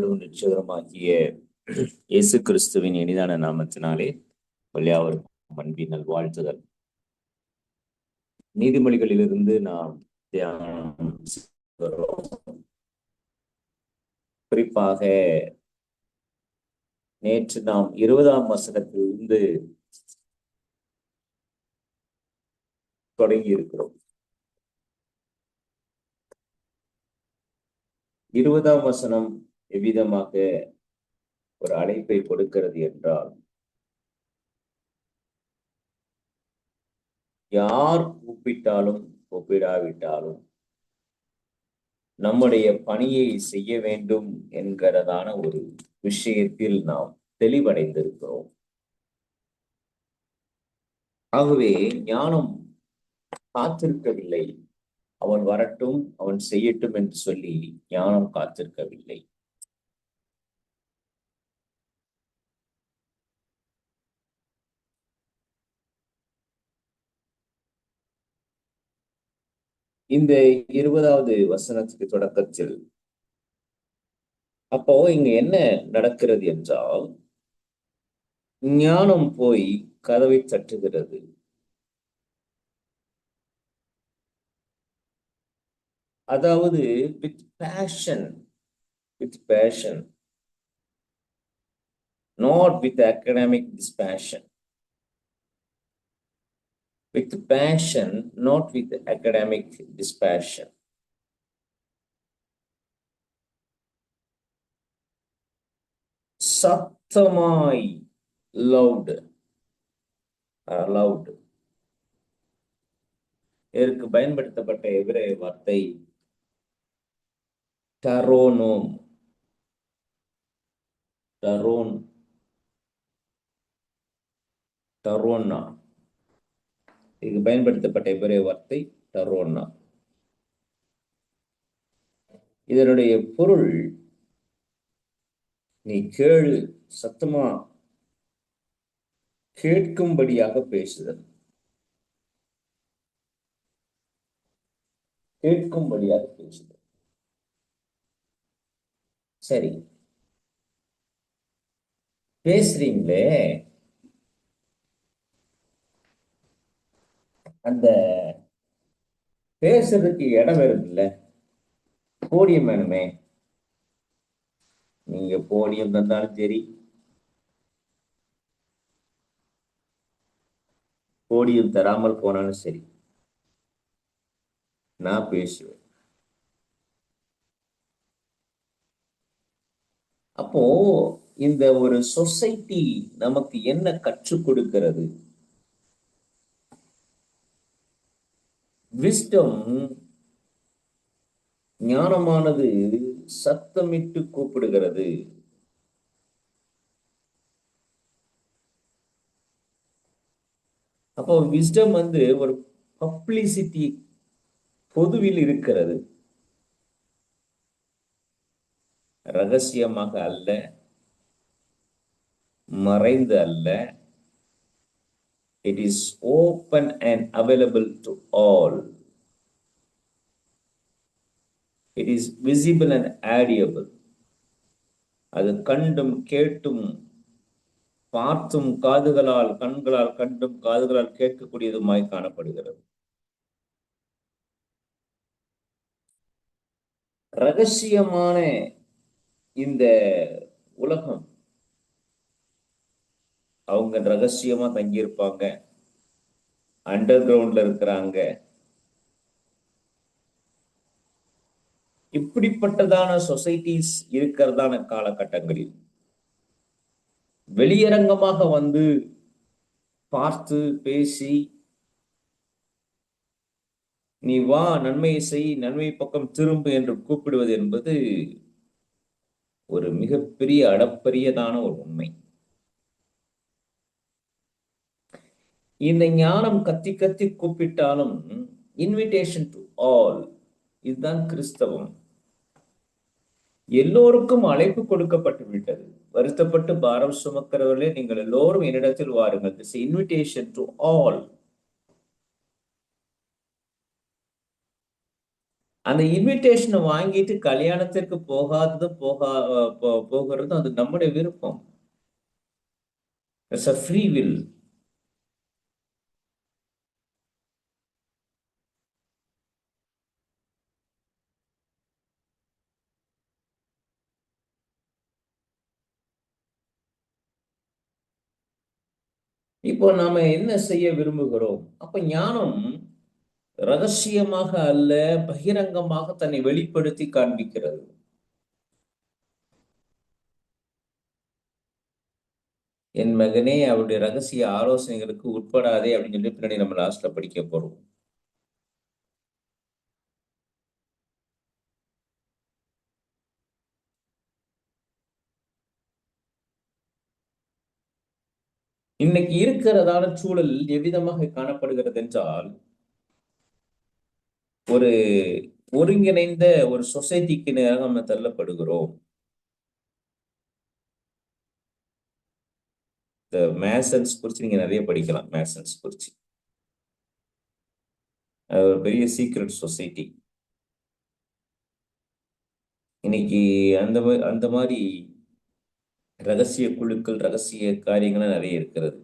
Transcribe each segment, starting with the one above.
நிச்சயமாகிய இயேசு கிறிஸ்துவின் இனிதான நாமத்தினாலே யாவருக்கும் அன்பின் நல்வாழ்த்துதல். நீதிமொழிகளிலிருந்து நாம் தியானம் செய்கிறோம். குறிப்பாக நேற்று நாம் 20ஆம் வசனத்திலிருந்து தொடங்கி இருக்கிறோம். 20ஆம் வசனம் எவ்விதமாக ஒரு அழைப்பை கொடுக்கிறது என்றால், யார் கூப்பிட்டாலும் கூப்பிடாவிட்டாலும் நம்முடைய பணியை செய்ய வேண்டும் என்கிறதான ஒரு விஷயத்தில் நாம் தெளிவடைந்திருக்கிறோம். ஆகவே ஞானம் காத்திருக்கவில்லை, அவன் வரட்டும், அவன் செய்யட்டும் என்று சொல்லி ஞானம் காத்திருக்கவில்லை. இந்த 20வது வசனத்துக்கு தொடக்கத்தில் அப்போ இங்க என்ன நடக்கிறது என்றால், ஞானம் போய் கதவை தட்டுகிறது. அதாவது with fashion, not with academic dispassion. With passion, not with academic dispassion. சத்தமாய், loud. இதற்கு பயன்படுத்தப்பட்ட எபிரேய வார்த்தை டரோனோம். டரோனா. இதுக்கு பயன்படுத்தப்பட்ட எபிரேய வார்த்தை டரோனா. இதனுடைய பொருள், நீ கேளு, சத்தமா கேட்கும்படியாக பேசுதல். சரி, பேசுறீங்களே, அந்த பேசுறதுக்கு இடம் இருக்குல்ல, போடியம் வேணுமே. நீங்க போடியம் தந்தாலும் சரி, போடியம் தராமல் போனாலும் சரி, நான் பேசுவேன். அப்போ இந்த ஒரு சொசைட்டி நமக்கு என்ன கற்றுக் கொடுக்கிறது? விஸ்டம், ஞானமானது சத்தமிட்டு கூப்பிடுகிறது. அப்போ விஸ்டம் ஒரு பப்ளிசிட்டி, பொதுவில் இருக்கிறது, ரகசியமாக அல்ல, மறைந்து அல்ல. It is open and available to all. It is visible and audible. அது கண்டும் கேட்டும் பார்த்தும் காதுகளால், கண்களால் கண்டும் காதுகளால் கேட்கக்கூடியதுமாய் காணப்படுகிறது. ரகசியமான இந்த உலகம், அவங்க ரகசியமா தங்கியிருப்பாங்க, அண்டர் கிரவுண்ட்ல இருக்கிறாங்க. இப்படிப்பட்டதான சொசைட்டிஸ் இருக்கிறதான காலகட்டங்களில் வெளியரங்கமாக பார்த்து பேசி, நீ வா, நன்மையை செய், நன்மை பக்கம் திரும்பு என்று கூப்பிடுவது என்பது ஒரு மிகப்பெரிய அளப்பரியதான ஒரு உண்மை. இந்த ஞானம் கத்தி கத்தி கூப்பிட்டாலும் இன்விடேஷன் டு ஆல், இதுதான் கிறிஸ்தவம். எல்லோருக்கும் அழைப்பு கொடுக்கப்பட்டு விட்டது. வருத்தப்பட்டு பாரம் சுமக்கிறவர்களே, நீங்கள் எல்லோரும் என்னிடத்தில் வாருங்கள். This invitation to all. அந்த இன்விடேஷனை வாங்கிட்டு கல்யாணத்திற்கு போகாததும் போகிறதும் அது நம்முடைய விருப்பம். It's a free will. இப்போ நாம என்ன செய்ய விரும்புகிறோம்? அப்ப ஞானம் ரகசியமாக அல்ல, பகிரங்கமாக தன்னை வெளிப்படுத்தி காண்பிக்கிறது. என் மகனே, அவருடைய ரகசிய ஆலோசனைகளுக்கு உட்படாதே அப்படின்னு சொல்லி பின்னாடி நம்ம லாஸ்ட்ல படிக்க போறோம். இன்னைக்கு இருக்கிறதான சூழல் எவ்விதமாக காணப்படுகிறது என்றால், ஒரு ஒருங்கிணைந்த ஒரு சொசைட்டிக்கு நேராக நம்ம தள்ளப்படுகிறோம். இந்த மேசன்ஸ் குறிச்சு நீங்க நிறைய படிக்கலாம். மேசன்ஸ் குறிச்சு அது ஒரு பெரிய சீக்ரெட் சொசைட்டி. இன்னைக்கு அந்த மாதிரி ரகசிய குழுக்கள், ரகசிய காரியங்கள்லாம் நிறைய இருக்கிறது.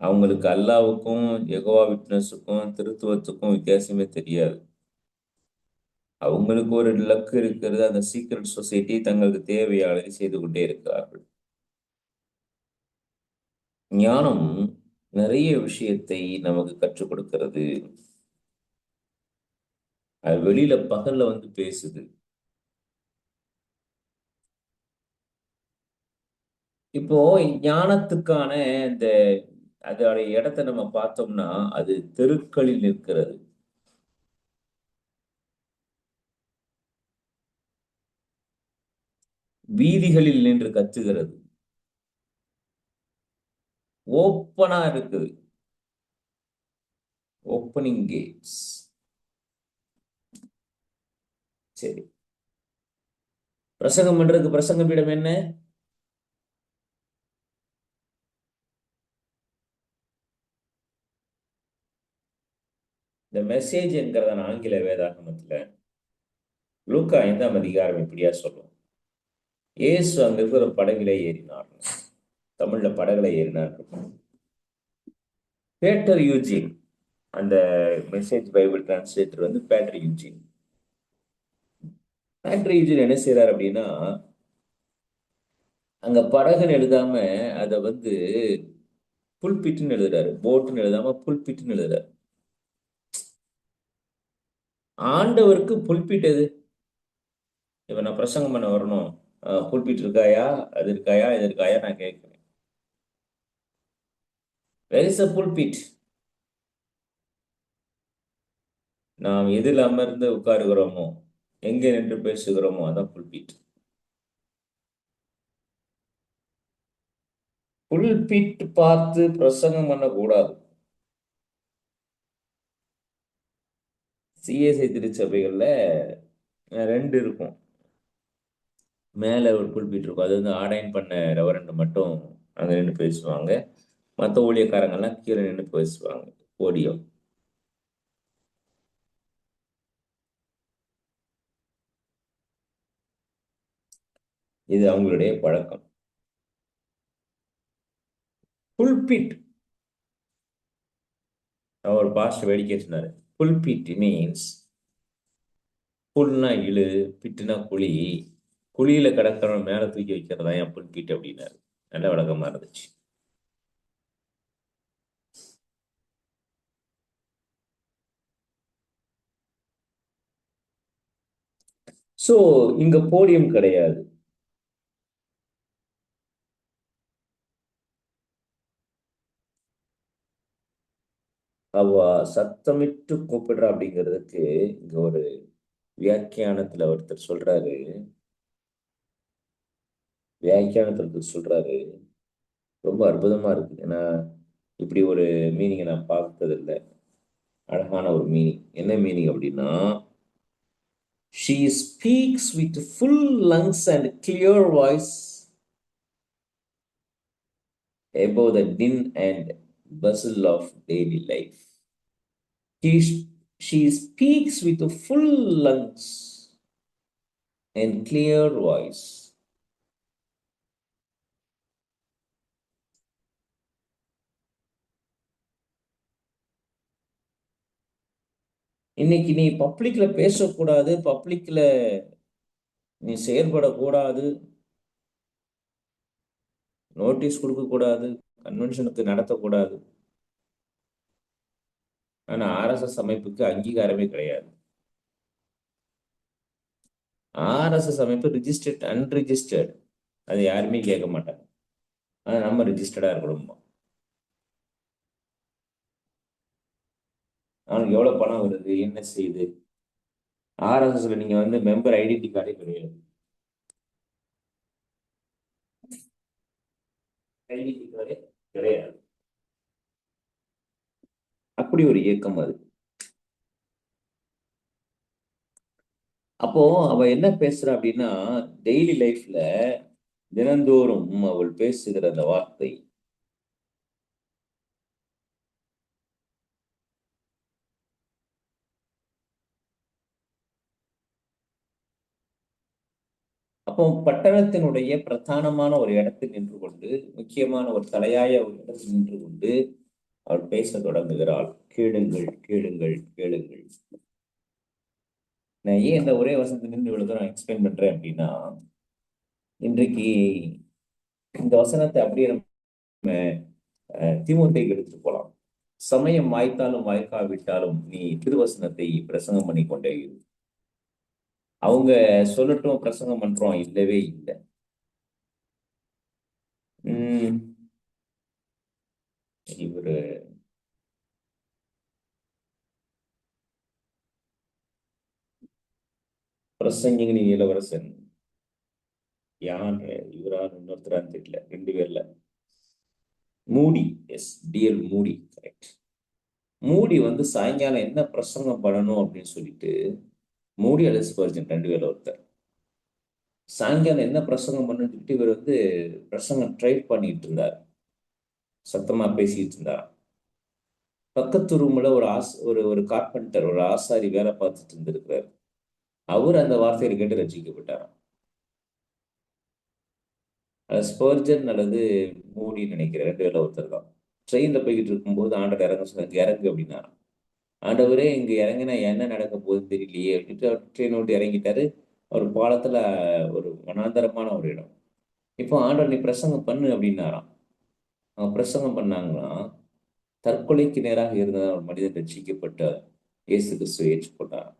அவங்களுக்கு அல்லாவுக்கும் யெகோவா விட்னஸுக்கும் திருத்துவத்துக்கும் வித்தியாசமே தெரியாது. அவங்களுக்கு ஒரு லக்கு இருக்கிறது. அந்த சீக்ரெட் சொசைட்டி தங்களுக்கு தேவையானதை செய்து கொண்டே இருக்கிறார்கள். ஞானம் நிறைய விஷயத்தை நமக்கு கற்றுக் கொடுக்கிறது. அது வெளியில பகல்ல வந்து பேசுது. இப்போ ஞானத்துக்கான இந்த அதோடைய இடத்தை நம்ம பார்த்தோம்னா, அது தெருக்களில் நிற்கிறது. வீதிகளில் நின்று கத்துகிறது. ஓப்பனா இருக்குது. Opening gates. சரி. பிரசங்கம் பண்றதுக்கு பிரசங்க பீடம் என்ன? இந்த மெசேஜ் என்கிறதான ஆங்கில வேதாகமத்துல லூக்கா 5ஆம் அதிகாரம் இப்படியா சொல்லும். இயேசு அங்க இருக்கிற படகிலே ஏறினார். தமிழ்ல படகுல ஏறினார் இருக்கும். பேட்டர் யூஜின், அந்த மெசேஜ் பைபிள் டிரான்ஸ்லேட்டர் வந்து பேட்டர் யூஜின். பேட்டர் யூஜின் என்ன செய்யறாரு அப்படின்னா, அங்க படகுன்னு எழுதாம அதை வந்து புல்பிட்னு எழுதுறாரு. போட்டுன்னு எழுதாம புல்பிட்னு எழுதுறாரு. ஆண்டவருக்கு புல்பிட் எது? இப்ப நான் பிரசங்கம் பண்ண வரணும், புல்பிட் இருக்காயா, அது இருக்காயா, இது இருக்காயா நான் கேட்கிறேன். Where is the pulpit? நாம் எதில் அமர்ந்து உட்காருகிறோமோ, எங்கே நின்று பேசுகிறோமோ அதான் புல்பிட். புல்பிட் பார்த்து பிரசங்கம் பண்ணக்கூடாது. சிஎஸ்ஐ திருச்சபைகள்ல ரெண்டு இருக்கும். மேல ஒரு புல்பிட் இருக்கும். அது வந்து ஆர்டைன் பண்ண ரெவரண்ட் மட்டும் அங்க நின்று பேசுவாங்க. மற்ற ஊழியக்காரங்கெல்லாம் கீழே நின்று பேசுவாங்க. போடியம். இது அவங்களுடைய பழக்கம். புல்பிட், அவர் பாஸ்டர் வேடிக்கை சொன்னாரு. புல்பிட் மீன்ஸ், புல்னா இழு, பிட்டுனா குழி, குழியில கிடக்கிறவன் மேல தூக்கி வைக்கிறதா என் புல்பிட் அப்படின்னாரு. நல்ல விளக்கமா இருந்துச்சு. சோ இங்க போடியம் கிடையாது. அவ சத்தமிட்டு கூப்பிடுறா அப்படிங்கிறதுக்கு இங்க ஒரு வியாக்கியானத்துல ஒருத்தர் சொல்றாரு. ரொம்ப அற்புதமா இருக்கு. ஏன்னா இப்படி ஒரு மீனிங்கை நான் பார்த்தது இல்லை. அழகான ஒரு மீனிங். என்ன மீனிங் அப்படின்னா, she speaks with full lungs and clear voice above the din and bustle of daily life. She, She speaks with full lungs and clear voice. இன்னைக்கு நீ பப்ளிக்ல பேசக்கூடாது, பப்ளிக்ல நீ செயல்படக்கூடாது, நோட்டீஸ் கொடுக்கக்கூடாது, கன்வென்ஷனுக்கு நடத்தக்கூடாது. ஆனா ஆர்எஸ்எஸ் அமைப்புக்கு அங்கீகாரமே கிடையாது. ஆர்எஸ்எஸ் அமைப்பு ரிஜிஸ்டர்ட் அன்ரிஜிஸ்டர்ட், அது யாருமே கேட்க மாட்டாங்க. ஆனா நம்ம ரிஜிஸ்டர்டா இருக்கணுமா? அவனுக்கு எவ்வளவு பணம் வருது, என்ன செய்யுது? ஆர்எஸ்எஸ்ல நீங்க வந்து மெம்பர் ஐடென்டி கார்டே கிடையாது. ஐடென்டி கார்டே கிடையாது. அப்படி ஒரு இயக்கம் அது. அப்போ அவ என்ன பேசுறா அப்படின்னா, டெய்லி லைஃப்ல தினந்தோறும் அவள் பேசுகிற அந்த வார்த்தை, அப்போ பட்டணத்தினுடைய பிரதானமான ஒரு இடத்தில் நின்று கொண்டு, முக்கியமான ஒரு தலையாய ஒரு இடத்தில் நின்று கொண்டு அவள் பேச தொடங்குகிறாள். கேளுங்கள், கேளுங்கள், கேளுங்கள். நான் ஏன் இந்த ஒரே வசனத்தை நின்று இவ்வளவு தூரம் எக்ஸ்பிளைன் பண்றேன் அப்படின்னா, இன்றைக்கு இந்த வசனத்தை அப்படியே நம்ம தீமோத்தேயுக்கு எடுத்துட்டு போலாம். சமயம் வாய்த்தாலும் வாய்க்காவிட்டாலும் நீ திருவசனத்தை பிரசங்கம் பண்ணி கொண்டே இரு. அவங்க சொல்லட்டும் பிரசங்கம் பண்றோம், இல்லவே இல்லை. இவரு பிரசங்கினி இளவரசன் யார், இவரால் இன்னொருத்தரான்னு தெரியல, 2 பேர்ல. மூடி, எஸ், டிஎல் மூடி, கரெக்ட். மூடி வந்து சாயங்காலம் என்ன பிரசங்கம் பண்ணணும் அப்படின்னு சொல்லிட்டு, மூடி அல்லது ஸ்பர்ஜன் 2 பேர்ல ஒருத்தர் சாயங்காலம் என்ன பிரசங்கம் பண்ணணும்னு சொல்லிட்டு இவர் வந்து பிரசங்கம் ட்ரை பண்ணிட்டு இருந்தார், சத்தமா பேசிட்டு இருந்தார். பக்கத்து ரூம்ல ஒரு ஒரு கார்பெண்டர், ஒரு ஆசாரி வேலை பார்த்துட்டு இருந்திருக்கிறார். அவர் அந்த வார்த்தையை கேட்டு ரசிக்கப்பட்டார். ஸ்பர்ஜன் அல்லது மூடி நினைக்கிறேன், 2 பேர்ல ஒருத்தர் தான். ட்ரெயின்ல போய்கிட்டு இருக்கும்போது ஆண்டவர் இறங்க சொன்னாங்க, இறங்கு அப்படின்னா. ஆண்டவரே இங்க இறங்கினா என்ன நடக்க போகுதுன்னு தெரியலையே அப்படின்ட்டு அவர் ட்ரெயின் விட்டு இறங்கிட்டாரு. அவர் பாலத்துல ஒரு வனாந்தரமான ஒரு இடம். இப்போ ஆண்டவர் நீ பிரசங்கம் பண்ணு அப்படின்னாராம். அவங்க பிரசங்கம் பண்ணாங்களாம். தற்கொலைக்கு நேராக இருந்த ஒரு மனிதன் ரட்சிக்கப்பட்ட இயேசு கிறிஸ்துவை ஏற்றுக்கொண்டார்.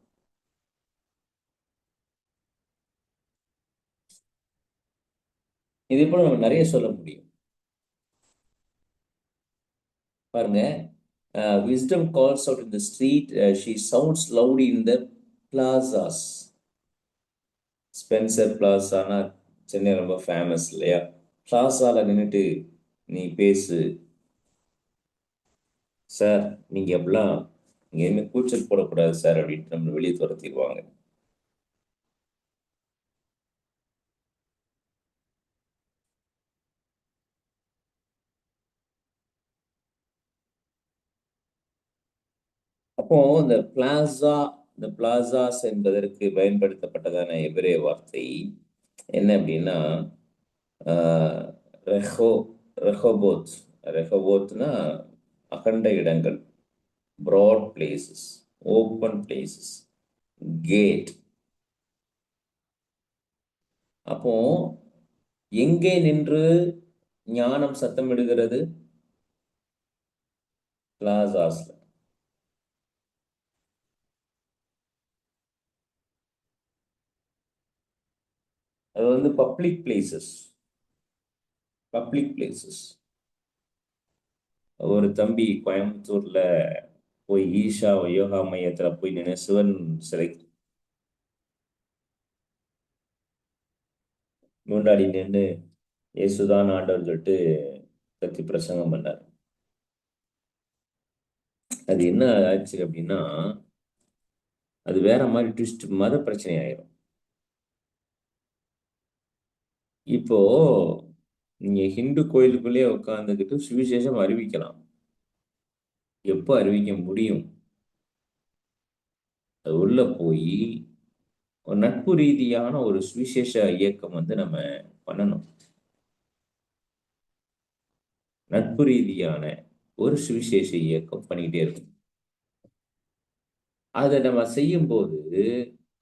இதே போல நம்ம நிறைய சொல்ல முடியும். பாருங்க, wisdom calls out in the street, she sounds loud in the plazas. Spencer பிளாசானா சென்னை ரொம்ப ஃபேமஸ் இல்லையா? பிளாசால நின்றுட்டு நீ பேசு சார், நீங்க எப்படிலாம் நீங்க எதுவுமே கூச்சல் போடக்கூடாது சார் அப்படின்ட்டு நம்ம வெளியே துரத்திடுவாங்க. அப்போ இந்த பிளாசாஸ் என்பதற்கு பயன்படுத்தப்பட்டதான எபிரேய வார்த்தை என்ன அப்படின்னா, ரெஹோ ரெஹோபோத். ரெஹோபோத்னா அகண்ட இடங்கள், broad places, open places, gate. அப்போ எங்கே நின்று ஞானம் சத்தமிடுகிறது? பிளாசாஸ்ல. அது வந்து பப்ளிக் பிளேசஸ். Public places. ஒரு தம்பி கோயம்புத்தூர்ல போய் ஈஷா யோகா மையத்துல போய் நின்று சிவன் சிலை முன்னாடி நின்று இயேசுதான் ஆண்டவர் சொல்லிட்டு பத்தி பிரசங்கம் பண்ணார். அது என்ன ஆச்சு அப்படின்னா, அது வேற மாதிரி ட்விஸ்ட், மத பிரச்சனை ஆயிரும். இப்போ நீங்க ஹிந்து கோயிலுக்குள்ளேயே உட்கார்ந்துக்கிட்டு சுவிசேஷம் அறிவிக்கலாம். எப்போ அறிவிக்க முடியும்? அது உள்ள போய் ஒரு நட்பு ரீதியான ஒரு சுவிசேஷ இயக்கம் வந்து நம்ம பண்ணணும். நட்பு ரீதியான ஒரு சுவிசேஷ இயக்கம் பண்ணிக்கிட்டே இருக்கும். அதை நம்ம செய்யும்போது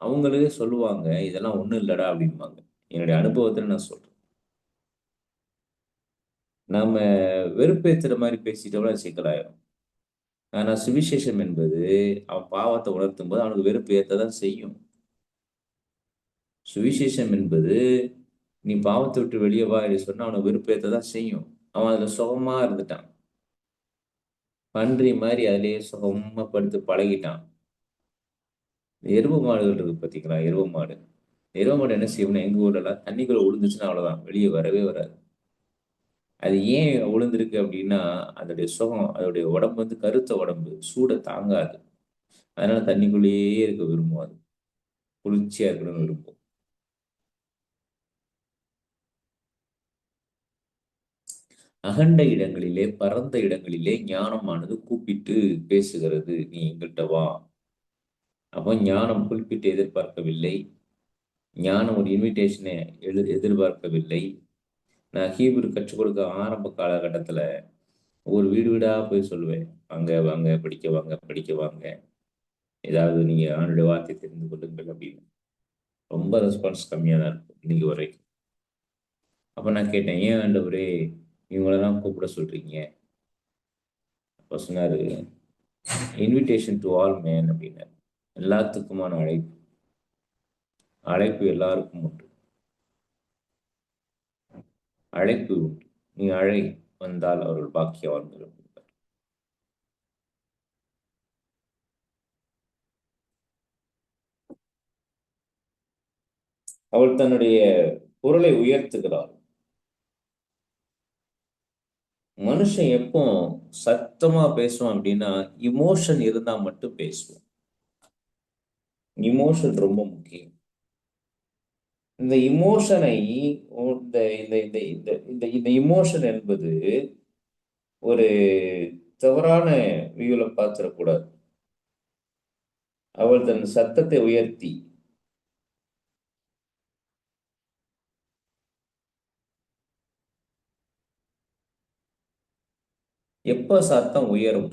அவங்களே சொல்லுவாங்க, இதெல்லாம் ஒண்ணும் இல்லடா அப்படிம்பாங்க. என்னுடைய அனுபவத்துல நான் சொல்றேன். நாம வெறுப்பேத்துற மாதிரி பேசிட்டோம்னா சிக்கலாயிரும். ஆனா சுவிசேஷம் என்பது அவன் பாவத்தை உணர்த்தும் போது அவனுக்கு வெறுப்பு ஏத்ததான் செய்யும். சுவிசேஷம் என்பது நீ பாவத்தை விட்டு வெளியே வா என்று சொன்னா அவனுக்கு வெறுப்பு ஏத்ததான் செய்யும். அவன் அதுல சுகமா இருந்துட்டான். பன்றி மாதிரி அதிலேயே சுகமா படுத்து பழகிட்டான். எருவு மாடுகள் இருக்கு பாத்தீங்களா? எருவு மாடு. எருவு மாடு என்ன செய்யும்னா எங்க ஊர்ல எல்லாம் தண்ணிக்குள்ள விழுந்துச்சுன்னா அவ்வளவுதான், வெளியே வரவே வராது. அது ஏன் விழுந்திருக்கு அப்படின்னா, அதோடைய சுகம், அதோடைய உடம்பு வந்து கருத்த உடம்பு, சூட தாங்காது. அதனால தண்ணிக்குள்ளேயே இருக்க விரும்பும் அது. குளிர்ச்சியா இருக்கணும்னு விரும்பும். அகண்ட இடங்களிலே, பரந்த இடங்களிலே ஞானமானது கூப்பிட்டு பேசுகிறது, நீ எங்கிட்ட வா. அப்போ ஞானம் குறிப்பிட்டு எதிர்பார்க்கவில்லை. ஞானம் ஒரு இன்விடேஷனை எதிர்பார்க்கவில்லை. நான் ஹீப்ரு கற்றுக் கொடுக்க ஆரம்ப காலகட்டத்துல ஒரு வீடு வீடா போய் சொல்லுவேன். வாங்க வாங்க படிக்க வாங்க படிக்க வாங்க. ஏதாவது நீங்க ஆண்டுடைய வார்த்தை தெரிந்து கொள்ளுங்கள் அப்படின்னு. ரொம்ப ரெஸ்பான்ஸ் கம்மியா தான் இருக்கும் இன்னைக்கு வரைக்கும். அப்ப நான் கேட்டேன், ஏன் ஆண்டவரே இவங்களெல்லாம் கூப்பிட சொல்றீங்க? அப்ப சொன்னாரு, இன்விடேஷன் டு ஆல் மேன் அப்படின்னாரு. எல்லாத்துக்குமான அழைப்பு. அழைப்பு எல்லாருக்கும் உண்டு. அழைப்பு உண்டு. நீ அழை, வந்தால் அவர்கள் பாக்கியவான்கள். அவள் தன்னுடைய குரலை உயர்த்துகிறாள். மனுஷன் எப்போ சத்தமா பேசுவான் அப்படின்னா, இமோஷன் இருந்தா மட்டும் பேசுவான். இமோஷன் ரொம்ப முக்கியம். இந்த இமோஷனை இந்த இந்த இந்த இந்த இந்த இந்த இமோஷன் என்பது ஒரு தவறான வியூல பார்த்துடக்கூடாது. அவள் தன் சத்தத்தை உயர்த்தி, எப்ப சத்தம் உயரும்?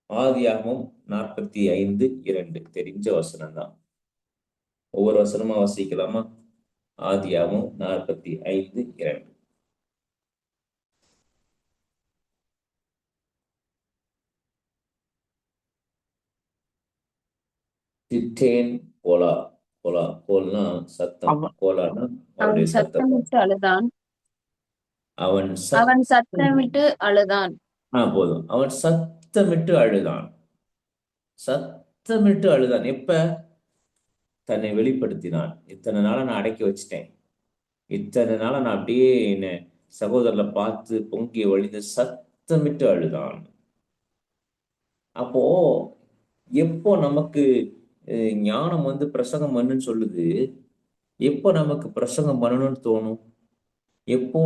ஆதியாகமம் 45:2 தெரிஞ்ச வசனம் தான். ஒவ்வொரு வசனமா வாசிக்கலாமா? ஆதியாகமம் 45:2. திட்டேன் கோலா. கோலா கோல்னா சத்தம், அவ- கோலானா அவன் அவருடைய சத்தம். சத்தமிட்டு அழுதான். அவன் அவன் சத்தம். சத்தமிட்டு அழுதான். போதும். அவன் சத்தமிட்டு அழுதான். சத்தமிட்டு அழுதான். எப்ப? தன்னை வெளிப்படுத்தினான். இத்தனை நாளா நான் அடக்கி வச்சுட்டேன். இத்தனை நாளா நான் அப்படியே என்ன சகோதரர்ல பார்த்து பொங்கி வழிந்து சத்தமிட்டு அழுதான். அப்போ எப்போ நமக்கு ஞானம் வந்து பிரசங்கம் பண்ணுன்னு சொல்லுது, எப்போ நமக்கு பிரசங்கம் பண்ணணும்னு தோணும்? எப்போ?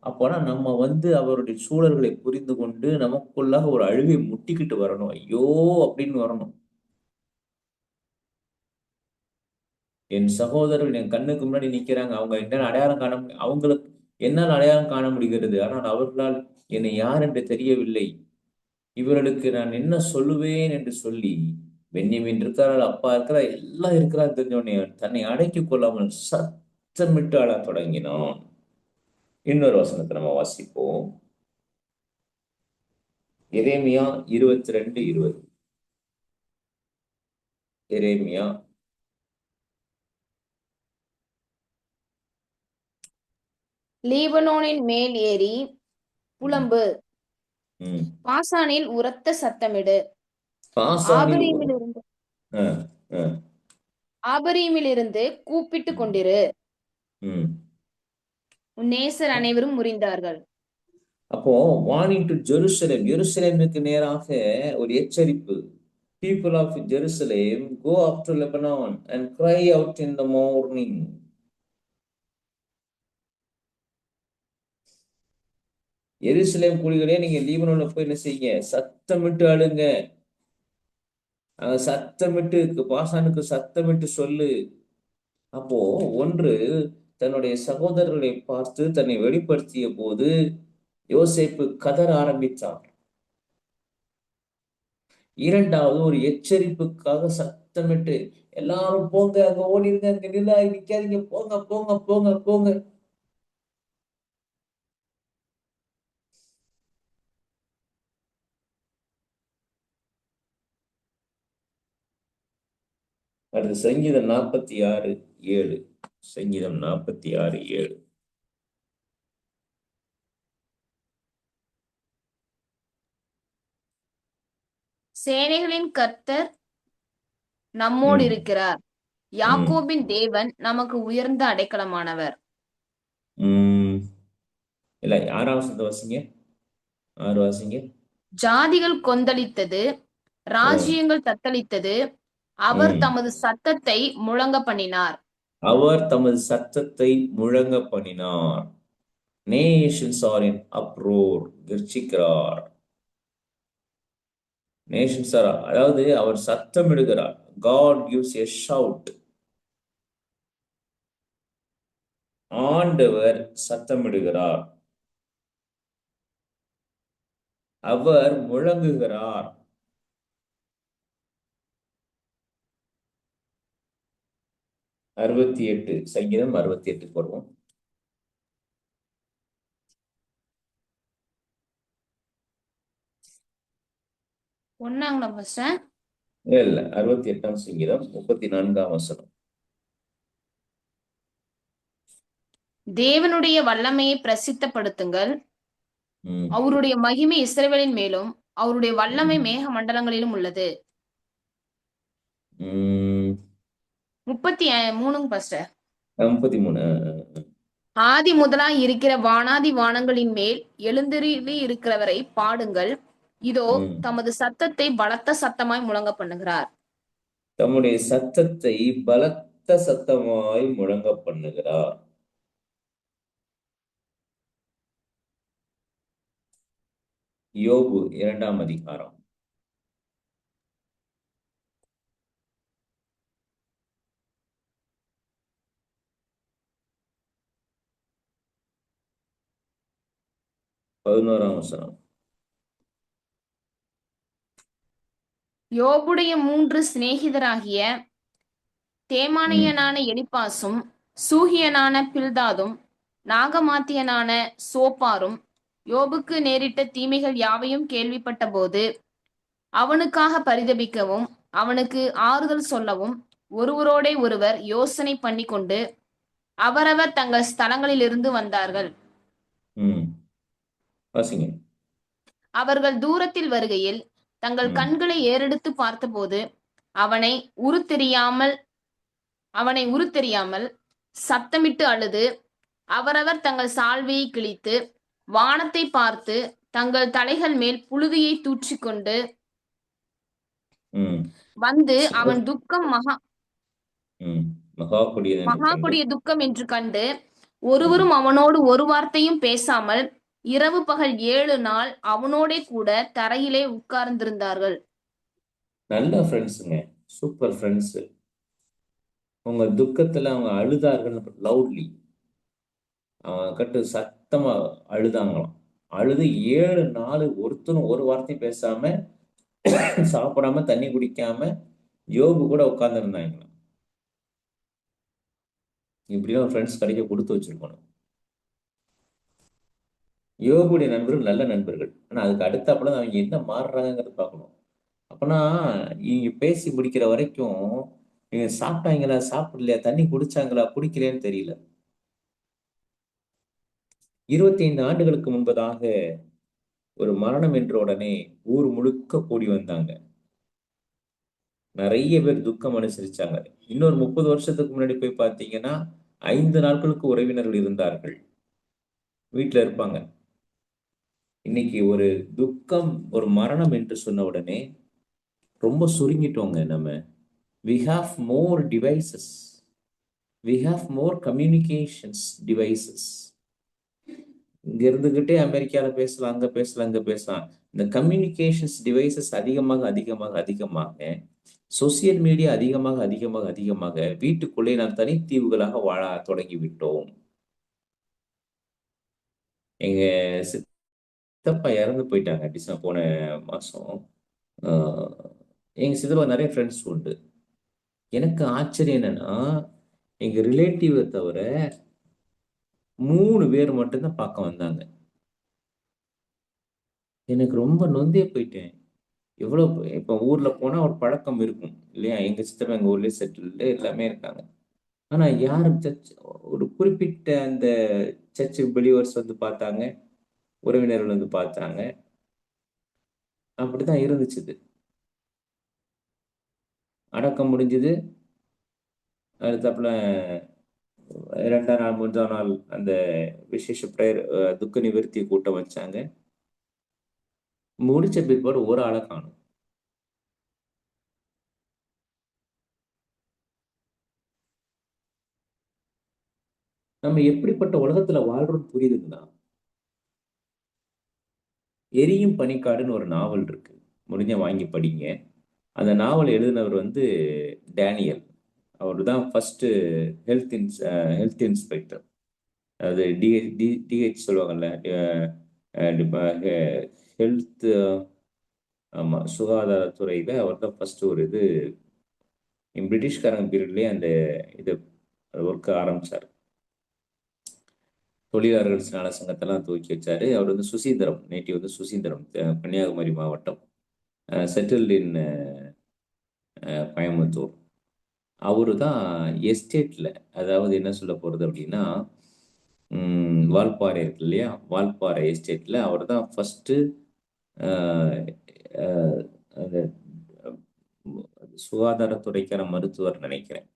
அப்போனா நம்ம வந்து அவருடைய சூழல்களை புரிந்து கொண்டு நமக்குள்ளாக ஒரு அழுகை முட்டிக்கிட்டு வரணும். ஐயோ அப்படின்னு வரணும். என் சகோதரர்கள் என் கண்ணுக்கு முன்னாடி நிக்கிறாங்க. அவங்க என்னால் அடையாளம் காண அவங்களுக்கு என்னால் அடையாளம் காண முடிகிறது. ஆனால் அவர்களால் என்னை யார் என்று தெரியவில்லை. இவர்களுக்கு நான் என்ன சொல்லுவேன் என்று சொல்லி, பென்யமீன் இருக்கிறார், அப்பா இருக்கிறார், எல்லாம் இருக்கிறார் தெரிஞ்சவனே தன்னை அடக்கிக் கொள்ளாமல் சத்தமிட்டு அழத் தொடங்கினான். இன்னொரு வசனத்தை நம்ம வாசிப்போம். எரேமியா 22:20. எரேமியா. லீபனோனின் மேல் ஏறி ம், புலம்பு. ம். பாசானில் உரத்த சத்தமிடு. பாசானில் ஆபரீமிலிருந்து அஹ், அஹ், ஆபரீமிலிருந்து கூப்பிட்டு கொண்டிரு. ம். உன் நேசர் அனைவரும் முறிந்தார்கள். அப்போ வார்னிங் டு ஜெருசலேம், எருசலேமுக்கு நேராக ஒரு எச்சரிப்பு. People of Jerusalem, go up to Lebanon and cry out in the morning. எருசலேம் குடிகளே, நீங்க லீபனோன்ல போய் என்ன செய்யுங்க? சத்தமிட்டு அழுங்க. சத்தமிட்டு பாசானுக்கு சத்தமிட்டு சொல்லு. அப்போ ஒன்று, தன்னுடைய சகோதரர்களை பார்த்து தன்னை வெளிப்படுத்திய போது யோசேப்பு கதற ஆரம்பித்தார். இரண்டாவது, ஒரு எச்சரிப்புக்காக சத்தமிட்டு, எல்லாரும் போங்க, அங்க ஓடிருங்க, அங்க நிக்காதீங்க, போங்க போங்க போங்க போங்க. அடுத்து சங்கீதம் 46:7. சங்கீதம் 46:7. சேனைகளின் கர்த்தர் நம்மோடு ம் இருக்கிறார். ம் யாக்கோபின் தேவன் நமக்கு உயர்ந்த அடைக்கலமானவர். ம் இல்ல, 6வது வாசிங்க. 6 வாசிங்க. ஜாதிகள் கொந்தளித்தது, ராஜ்யங்கள் தத்தளித்தது. அவர் ம் தமது சத்தத்தை முழங்க பண்ணினார். அவர் தமது சத்தத்தை முழங்க பண்ணினார். Nations are in uproar. கர்ச்சிக்கிறார். நேஷன்ஸ் ஆர், அதாவது அவர் சத்தமிடுகிறார். God gives a shout. ஆண்டவர் சத்தமிடுகிறார். அவர் முழங்குகிறார். சங்கீதம் 68 வருவோம். ஒன்னாங்களா பாஸ்டர்? இல்ல, 68ஆம் சங்கீதம் 34ஆம் வசனம். தேவனுடைய வல்லமையை பிரசித்தப்படுத்துங்கள். ம் அவருடைய மகிமை இஸ்ரவேலின் மேலும் அவருடைய வல்லமை ம் மேக மண்டலங்களிலும் உள்ளது. ம் 33 பாஸ்டர். 33. ஆதி முதலாய் இருக்கிற வானாதி வானங்களின் மேல் எழுந்தருளி இருக்கிறவரை பாடுங்கள். இதோ ம் தமது சத்தத்தை பலத்த சத்தமாய் முழங்க பண்ணுகிறார். தம்முடைய சத்தத்தை பலத்த சத்தமாய் முழங்க பண்ணுகிறார். யோபு 2ஆம் அதிகாரம். பதினோராம் வசனம். யோபுடைய 3 சிநேகிதராகிய தேமானியனான எலிப்பாசும், சூகியனான பில்தாதும், நாகமாத்தியனான சோப்பாரும் யோபுக்கு நேரிட்ட தீமைகள் யாவையும் கேள்விப்பட்ட போது அவனுக்காக பரிதபிக்கவும் அவனுக்கு ஆறுதல் சொல்லவும் ஒருவரோடே ஒருவர் யோசனை பண்ணி கொண்டு அவரவர் தங்கள் ஸ்தலங்களிலிருந்து வந்தார்கள். ம் வாசிங்க. அவர்கள் தூரத்தில் வருகையில் தங்கள் ம் கண்களை ஏறெடுத்து பார்த்தபோது அவனை உருத்தெரியாமல் சத்தமிட்டு அழுது அவரவர் தங்கள் சால்வையை கிழித்து வானத்தை பார்த்து தங்கள் தலைகள் மேல் புழுதியை தூற்றிக்கொண்டு ம் வந்து சோ- அவன் துக்கம் மகா மகா கொடியது என்று மகா கண்டு. கொடிய துக்கம் என்று கண்டு ம் ஒருவரும் அவனோடு ஒரு வார்த்தையும் பேசாமல் இரவு பகல் 7 நாள் அவனோடே கூட தரையிலே உட்கார்ந்திருந்தார்கள். நல்ல ஃப்ரெண்ட்ஸுங்க. Super friends. உங்க துக்கத்துல அவங்க அழுதார்கள் லவுட்லி. அவங்க கட்டு சத்தமா அழுதாங்களாம். அழுது 7 நாள் ஒருத்தரும் ஒரு வார்த்தை பேசாம, சாப்பிடாம, தண்ணி குடிக்காம யோபு கூட உட்கார்ந்துருந்தாங்களாம். இப்படிதான் ஃப்ரெண்ட்ஸ் கிடைக்க கொடுத்து வச்சிருக்கணும். யோபுடைய நண்பர்கள் நல்ல நண்பர்கள். ஆனா அதுக்கு அடுத்தாப்புல அவங்க என்ன மாறுறாங்கிறத பார்க்கணும். அப்பனா இங்க பேசி முடிக்கிற வரைக்கும் இவங்க சாப்பிட்டாங்களா, சாப்பிடலையா, தண்ணி குடிச்சாங்களா, குடிக்கலையான்னு தெரியல. 25 ஆண்டுகளுக்கு முன்பதாக ஒரு மரணம் என்ற உடனே ஊர் முழுக்க கூடி வந்தாங்க. நிறைய பேர் துக்கம் அனுசரிச்சாங்க. இன்னொரு 30 வருஷத்துக்கு முன்னாடி போய் பார்த்தீங்கன்னா 5 நாட்களுக்கு உறவினர்கள் இருந்தார்கள், வீட்டுல இருப்பாங்க. இன்னைக்கு ஒரு துக்கம், ஒரு மரணம் என்று சொன்ன உடனே ரொம்ப சுருங்கிட்டோங்க நம்ம. we have more devices, we have more communications devices. இங்க இருந்துகிட்டே அமெரிக்கால பேசலாம், அங்க பேசலாம், இங்க பேசலாம். இந்த கம்யூனிகேஷன்ஸ் டிவைசஸ் அதிகமாக அதிகமாக அதிகமாக சோசியல் மீடியா அதிகமாக அதிகமாக அதிகமாக வீட்டுக்குள்ளே நாம் தனித்தீவுகளாக வாழ தொடங்கிவிட்டோம். எங்க சித்தப்பா இறந்து போயிட்டாங்க போன மாசம். ஆஹ் எங்க சித்தப்பா நிறைய ஃப்ரெண்ட்ஸ் உண்டு. எனக்கு ஆச்சரியம் என்னன்னா, எங்க ரிலேட்டிவை தவிர 3 பேர் மட்டும்தான் பார்க்க வந்தாங்க. எனக்கு ரொம்ப நொந்தே போயிட்டேன். எவ்வளோ இப்போ ஊர்ல போனா ஒரு பழக்கம் இருக்கும் இல்லையா? எங்க சித்தப்பா எங்க ஊர்லயே செட்டில்டு எல்லாமே இருக்காங்க. ஆனா யாரும் ஒரு குறிப்பிட்ட அந்த சர்ச் பிலீவர்ஸ் வந்து பார்த்தாங்க, உறவினர்கள் வந்து பார்த்தாங்க. அப்படிதான் இருந்துச்சு இது. அடக்கம் முடிஞ்சது. அடுத்தாப்புல 2ஆம் நாள் 3ஆம் நாள் அந்த விசேஷ பிரேயர் துக்க நிவர்த்தி கூட்டம் வச்சாங்க. முடிச்ச பிற்பாடு ஒரு ஆளை காணும். நம்ம எப்படிப்பட்ட உலகத்துல வாழ்றோம்னு புரியுதுங்களா? எரியும் பனிக்காடுன்னு ஒரு நாவல் இருக்கு. முடிஞ்சா வாங்கி படிங்க. அந்த நாவல் எழுதினவர் வந்து டேனியல். அவர் தான் ஃபர்ஸ்ட் ஹெல்த் இன்ஸ் ஹெல்த் இன்ஸ்பெக்டர். அது டிஹெச் சொல்லுவாங்கல்ல, ஹெல்த், ஆமா, சுகாதாரத்துறையில அவர் தான் ஃபர்ஸ்ட் ஒரு இது பிரிட்டிஷ்காரங்க பீரியட்லயே அந்த இது ஒர்க் ஆரம்பிச்சார். தொழிலாளர்கள் நல சங்கத்தெல்லாம் துவக்கி வச்சாரு. அவர் வந்து சுசீந்திரம், நேட்டிவ் வந்து சுசீந்திரம், கன்னியாகுமரி மாவட்டம், செட்டில்டு இன் கோயம்புத்தூர். அவரு தான் எஸ்டேட்ல, அதாவது என்ன சொல்ல போறது அப்படின்னா, வால்பாறை இருக்கு இல்லையா? வால்பாறை எஸ்டேட்ல அவர் தான் ஃபர்ஸ்ட் அந்த சுகாதாரத்துறைக்கான மருத்துவர் நினைக்கிறேன்.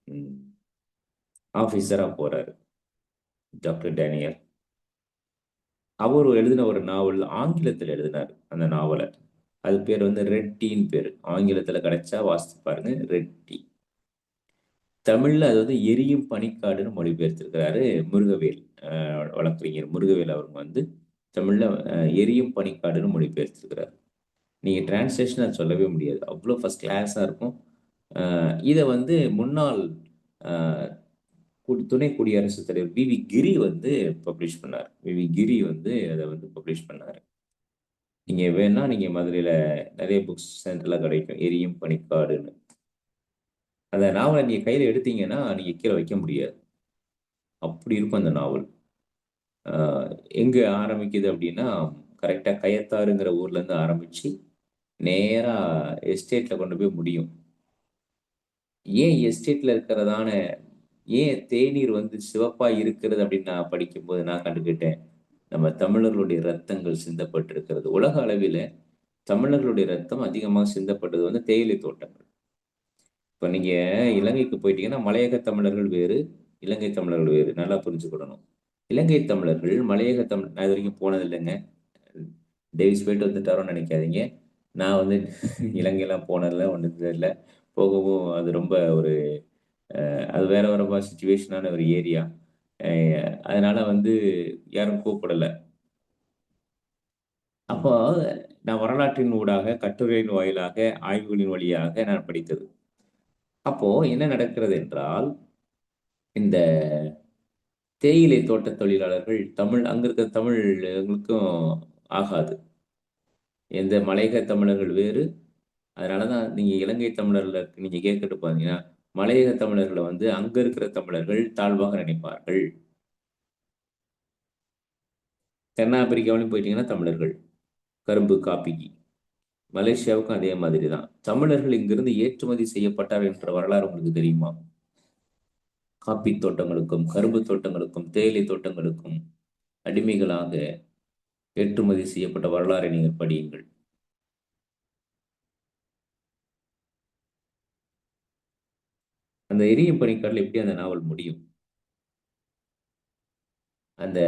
ஆபீசரா போறாரு டாக்டர் டேனியல். அவர் எழுதின ஒரு நாவல் ஆங்கிலத்தில் எழுதினார் அந்த நாவலை. அது பேர் வந்து ரெட் டீன்னு பேர். ஆங்கிலத்தில் கிடைச்சா வாசித்து பாருங்க, ரெட் டீ. தமிழ்ல அது வந்து எரியும் பனிக்காடுன்னு மொழிபெயர்த்திருக்கிறாரு முருகவேல். வழக்கறிஞர் முருகவேல் அவங்க வந்து தமிழ்ல எரியும் பனிக்காடுன்னு மொழிபெயர்த்திருக்கிறார். நீங்க டிரான்ஸ்லேஷன் அது சொல்லவே முடியாது, அவ்வளோ ஃபர்ஸ்ட் கிளாஸா இருக்கும். இதை வந்து முன்னாள் அஹ், துணை குடியரசுத் தலைவர் வி கிரி வந்து பப்ளிஷ் பண்ணார். வி கிரி வந்து அதை வந்து பப்ளிஷ் பண்ணாரு. நீங்க வேணா நீங்க மதுரையில நிறைய புக்ஸ் சென்டர்ல கிடைக்கும், எரியும் பனிக்காடுன்னு. அந்த நாவலை நீங்க கையில எடுத்தீங்கன்னா நீங்க கீழே வைக்க முடியாது, அப்படி இருக்கும் அந்த நாவல். ஆஹ் எங்க ஆரம்பிக்குது அப்படின்னா, கரெக்டா கயத்தாறுங்கிற ஊர்ல இருந்து ஆரம்பிச்சு நேரா எஸ்டேட்ல கொண்டு போய் முடியும். ஏன் எஸ்டேட்ல இருக்கிறதான, ஏன் தேநீர் வந்து சிவப்பா இருக்கிறது அப்படின்னு நான் படிக்கும்போது நான் கண்டுக்கிட்டேன், நம்ம தமிழர்களுடைய ரத்தங்கள் சிந்தப்பட்டிருக்கிறது. உலக அளவில் தமிழர்களுடைய ரத்தம் அதிகமாக சிந்தப்பட்டது வந்து தேயிலை தோட்டங்கள். இப்ப நீங்க இலங்கைக்கு போயிட்டீங்கன்னா மலையக தமிழர்கள் வேறு, இலங்கை தமிழர்கள் வேறு, நல்லா புரிஞ்சுக்கிடணும். இலங்கை தமிழர்கள் மலையக தமிழ், நான் இது வரைக்கும் போனது இல்லைங்க. டேவிஸ் போயிட்டு வந்துட்டாரோன்னு நினைக்காதீங்க. நான் வந்து இலங்கையெல்லாம் போனதில்ல, ஒன்றும் இல்லை. போகவும் அது ரொம்ப ஒரு அது வேற வேற சுச்சுவேஷனான ஒரு ஏரியா. அதனால வந்து யாரும் கூப்பிடல. அப்போ நான் வரலாற்றின் ஊடாக, கட்டுரையின் வாயிலாக, ஆய்வுகளின் வழியாக நான் படித்தது. அப்போ என்ன நடக்கிறது என்றால், இந்த தேயிலை தோட்ட தொழிலாளர்கள் தமிழ், அங்க இருக்கிற தமிழ்களுக்கும் ஆகாது. எந்த மலையக தமிழர்கள் வேறு. அதனாலதான் நீங்க இலங்கை தமிழர்ல நீங்க கேட்கிட்டு பாத்தீங்கன்னா, மலையக தமிழர்களை வந்து அங்க இருக்கிற தமிழர்கள் தாழ்வாக நினைப்பார்கள். தென்னாப்பிரிக்காவிலும் போயிட்டீங்கன்னா தமிழர்கள் கரும்பு காப்பிக்கு. மலேசியாவுக்கும் அதே மாதிரி தான். தமிழர்கள் இங்கிருந்து ஏற்றுமதி செய்யப்பட்டார் என்ற வரலாறு உங்களுக்கு தெரியுமா? காப்பி தோட்டங்களுக்கும் கரும்பு தோட்டங்களுக்கும் தேயிலை தோட்டங்களுக்கும் அடிமைகளாக ஏற்றுமதி செய்யப்பட்ட வரலாறை நீங்கள் படியுங்கள். அந்த எரியும் பனிக்கடல் எப்படி அந்த நாவல் முடியும்? அந்த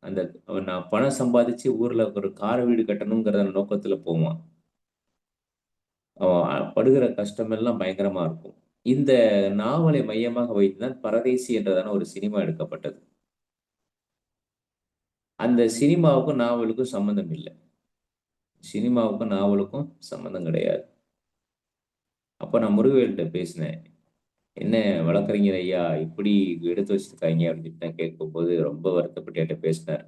அந்த அவன் நான் பணம் சம்பாதிச்சு ஊர்ல ஒரு கார வீடு கட்டணுங்கிற நோக்கத்துல போவான். அவன் படுகிற கஷ்டமெல்லாம் பயங்கரமா இருக்கும். இந்த நாவலை மையமாக வைத்துதான் பரதேசி என்றதான ஒரு சினிமா எடுக்கப்பட்டது. அந்த சினிமாவுக்கும் நாவலுக்கும் சம்மந்தம் இல்லை. சினிமாவுக்கும் நாவலுக்கும் சம்மந்தம் கிடையாது. அப்போ நான் முருகவேல்கிட்ட பேசினேன். என்ன வழக்கறிஞர் ஐயா இப்படி எடுத்து வச்சிருக்காங்க அப்படின்னு நான் கேட்கும்போது ரொம்ப வருத்தப்பட்டு என்கிட்ட பேசினார்.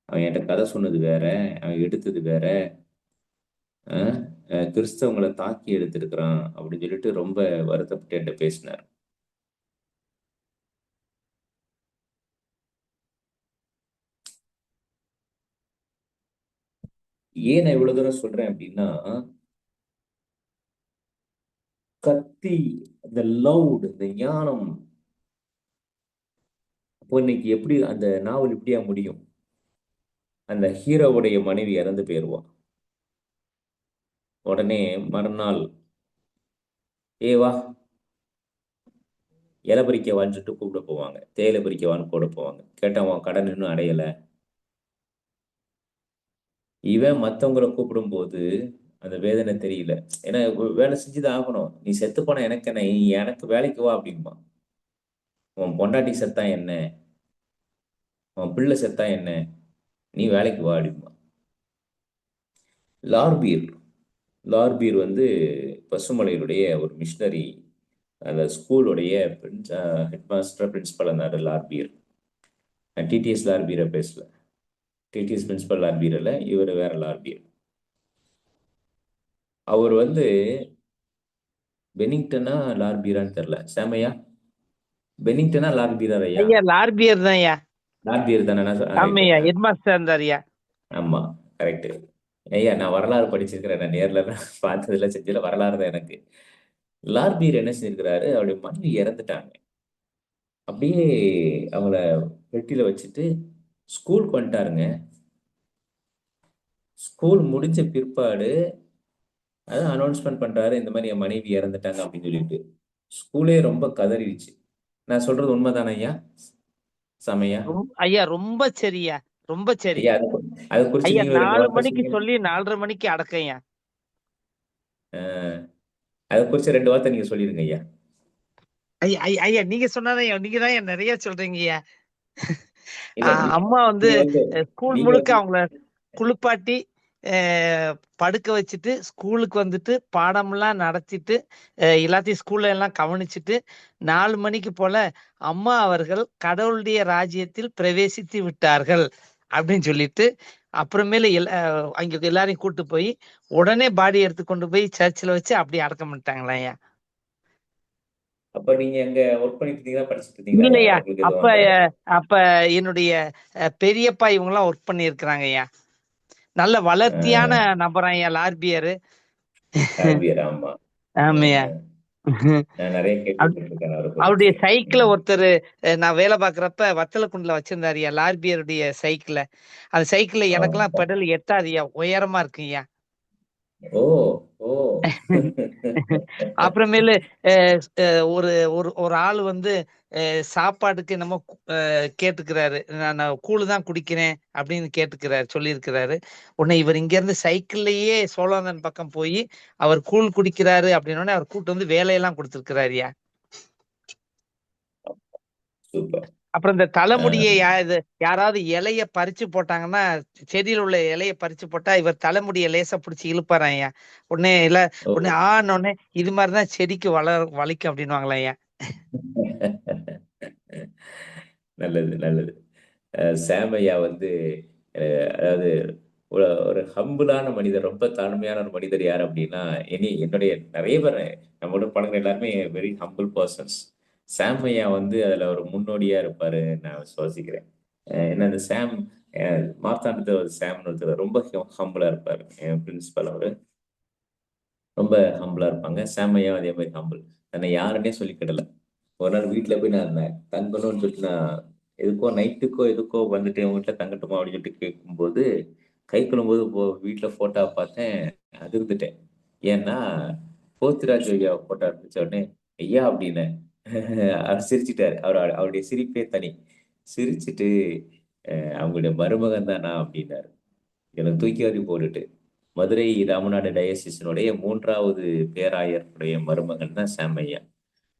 அவன் என்கிட்ட கதை சொன்னது வேற, அவன் எடுத்தது வேற. அஹ், கிறிஸ்தவங்களை தாக்கி எடுத்திருக்கிறான் அப்படின்னு சொல்லிட்டு ரொம்ப வருத்தப்பட்டு என்கிட்ட பேசினார். ஏன் நான் இவ்வளவு தூரம் சொல்றேன் அப்படின்னா, கத்தி, இந்த லவுட், இந்த ஞானம். அப்போ இன்னைக்கு எப்படி அந்த நாவல் இப்படியா முடியும்? அந்த ஹீரோவுடைய மனைவி இறந்து போயிருவா. உடனே மறுநாள், ஏ வா இலை பறிக்க வான்னு கூப்பிட போவாங்க, தேயிலை பறிக்க வான்னு கூட போவாங்க. கேட்டா அவன் கடன் இன்னும் அடையல. இவன் மத்தவங்கள கூப்பிடும்போது அந்த வேதனை தெரியல. ஏன்னா வேலை செஞ்சுதான் ஆகணும். நீ செத்து போன எனக்கு என்ன, நீ எனக்கு வேலைக்கு வா அப்படின்பா. உன் பொண்டாட்டி செத்தா என்ன, உன் பிள்ளை செத்தா என்ன, நீ வேலைக்கு வா அப்படின்பா. லார்பீர் லார்பீர் வந்து பசுமலையினுடைய ஒரு மிஷினரி. அந்த ஸ்கூலுடைய ஹெட் மாஸ்டர் பிரின்சிபல் இருந்தார் லார்பீர். டிடிஎஸ் லார்பீரை பேசல. டிடிஎஸ் பிரின்சிபல் லார்பீர் இல்லை, இவர் வேற லார்பீர். அவர் வந்து பெனிங்டனா லார்பீரான்னு தெரியல. சாமையா, பெனிங்டனா லார்பீரா ஐயா? ஐயா லார்பியர் தான் ஐயா. லார்பீர் தானே? ரைட்டு. ஆமையா ஹெட் மாஸ்டர் இருந்தார் ஐயா. ஆமா, கரெக்ட். ஐயா நான் வரலாறு படிச்சிருக்கிறேன். நான் நேர்ல தான் பார்த்ததுல செஞ்சதுல வரலாறு தான் எனக்கு. லார்பீர் என்ன செஞ்சிருக்கிறாரு, அவருடைய மனைவி இறந்துட்டாங்க. அப்படியே அவங்கள பெட்டியில வச்சுட்டு ஸ்கூலுக்கு வந்துட்டாருங்க. ஸ்கூல் முடிஞ்ச பிற்பாடு அதான் அனௌன்ஸ்மெண்ட் பண்றாரு, இந்த மாதிரி என் மனைவி இறந்துட்டாங்க அப்படின்னு சொல்லிட்டு. ஸ்கூலே ரொம்ப கதறிடுச்சு. நான் சொல்றது உண்மைதானே ஐயா? சமையா ஐயா ரொம்ப சரியா, ரொம்ப சரி ஐயா, அதை குறிச்சு ஐயா. நீங்க ஒரு 2 4 வார்த்தை மணிக்கு சொல்லுங்க. சொல்லி 4:30 மணிக்கு அடக்கம்யா. அஹ், அதை குறிச்சு 2 வார்த்தை நீங்க சொல்லிருங்க ஐயா. ஐயா ஐயா ஐயா, நீங்க சொன்னாதான் நீங்க தான் நிறைய சொல்றீங்க ஐயா. இல்ல அம்மா வந்து நீங்க வந்து ஸ்கூல் நீங்க முழுக்க வந்து அவங்கள குளிப்பாட்டி படுக்க வச்சுட்டு ஸ்கூலுக்கு வந்துட்டு பாடமெல்லாம் நடத்திட்டு எல்லாத்தையும் ஸ்கூல்ல எல்லாம் கவனிச்சுட்டு 4 மணிக்கு போல அம்மா அவர்கள் கடவுளுடைய ராஜ்யத்தில் பிரவேசித்து விட்டார்கள் அப்படின்னு சொல்லிட்டு அப்புறமேல அங்க எல்லாரையும் கூட்டு போய் உடனே பாடி எடுத்து கொண்டு போய் சர்ச்சில் வச்சு அப்படி அடக்கம் பண்ணிட்டாங்களா ஐயா. அப்ப நீங்க எங்க ஒர்க் பண்ணிட்டு இருந்தீங்களா, படிச்சுட்டு இருந்தீங்களா? இல்லையா, உங்களுக்கு எதுவும் அப்ப அந்த அப்ப என்னுடைய பெரியப்பா இவங்க எல்லாம் ஒர்க் பண்ணி இருக்கிறாங்க ஐயா. நல்ல வளர்த்தியான நபரான் ஐயா லார்பியரு. ஆர்பியர்? ஆமா. ஆமையா. அஹ், நான் நிறைய கேள்விப்பட்டிருக்கேன் அவரை அவருடைய குறிச்சு. சைக்கிளை ஒருத்தர் நான் வேலை பார்க்கறப்ப வத்தலக்குண்டுல வச்சிருந்தாருயா லார்பியருடைய சைக்கிளை. அந்த சைக்கிள்ல எனக்கெல்லாம் பெடல் எட்டாதுயா, உயரமா இருக்குய்யா. ஓ, ஓ. அப்புறமேலு அஹ், அஹ், ஒரு ஒரு ஒரு ஆள் வந்து சாப்பாடுக்கு என்னமோ கேட்டுக்கிறாரு. நான் கூழு தான் குடிக்கிறேன் அப்படின்னு கேட்டுக்கிறாரு, சொல்லியிருக்கிறாரு. உடனே இவர் இங்க இருந்து சைக்கிள்லயே சோழாந்தன் பக்கம் போய் அவர் கூழ் குடிக்கிறாரு அப்படின்னு அவர் கூட்டு வந்து வேலையெல்லாம் கொடுத்துருக்கிறாருயா. சூப்பர். அப்புறம் இந்த தலைமுடியை யாராவது இலைய பறிச்சு போட்டாங்கன்னா, செடியில உள்ள இலைய பறிச்சு போட்டா இவர் தலைமுடியை லேசா பிடிச்சி இழுப்பாராம் ஐயா. உடனே ஓ. உடனே உடனே இது மாதிரிதான் செடிக்கு வலிக்கும் அப்படின்னுவாங்களா ஐயா. நல்லது, நல்லது. சாம் ஐயா வந்து அதாவது ஒரு ஹம்பிளான மனிதர், ரொம்ப தாழ்மையான ஒரு மனிதர் யார் அப்படின்னா, என்னுடைய நிறைய பேர் நம்மளோட பழகிற எல்லாருமே வெரி ஹம்பிள் பர்சன்ஸ். சாம் ஐயா வந்து அதுல ஒரு முன்னோடியா இருப்பாரு நான் சுவாசிக்கிறேன். ஏன்னா அந்த சாம், மார்த்தாண்டத்துல ஒரு சாம்னு ஒருத்தர் ரொம்ப ஹம்பிளா இருப்பாரு. என் பிரின்சிபல் அவரு ரொம்ப ஹம்பிளா இருப்பாங்க. சாம் ஐயா அதே மாதிரி ஹம்பிள். தன்னை யாருன்னே சொல்லிக்கிடல. ஒரு நாள் வீட்டுல போய் நான் தங்கணும்னு சொல்லிட்டு நான் எதுக்கோ நைட்டுக்கோ எதுக்கோ வந்துட்டு உங்க வீட்டுல தங்கட்டுமா அப்படின்னு சொல்லிட்டு கேட்கும்போது, கை கழுவும்போது வீட்டுல போட்டோ பார்த்தேன், அதிர்ந்துட்டேன். ஏன்னா போத்திராஜ் ஐயா போட்டோ இருந்துச்ச உடனே ஐயா அப்படின்னு அவர் சிரிச்சிட்டாரு. அவருடைய சிரிப்பே தனி. சிரிச்சிட்டு அவங்களுடைய மருமகன் தான் நான் அப்படின்னாரு. எனக்கு தூக்கி வாரி போட்டுட்டு, மதுரை ராமநாடு டயசிஸினுடைய 3வது பேராயருடைய மருமகன் தான் சாம் ஐயா.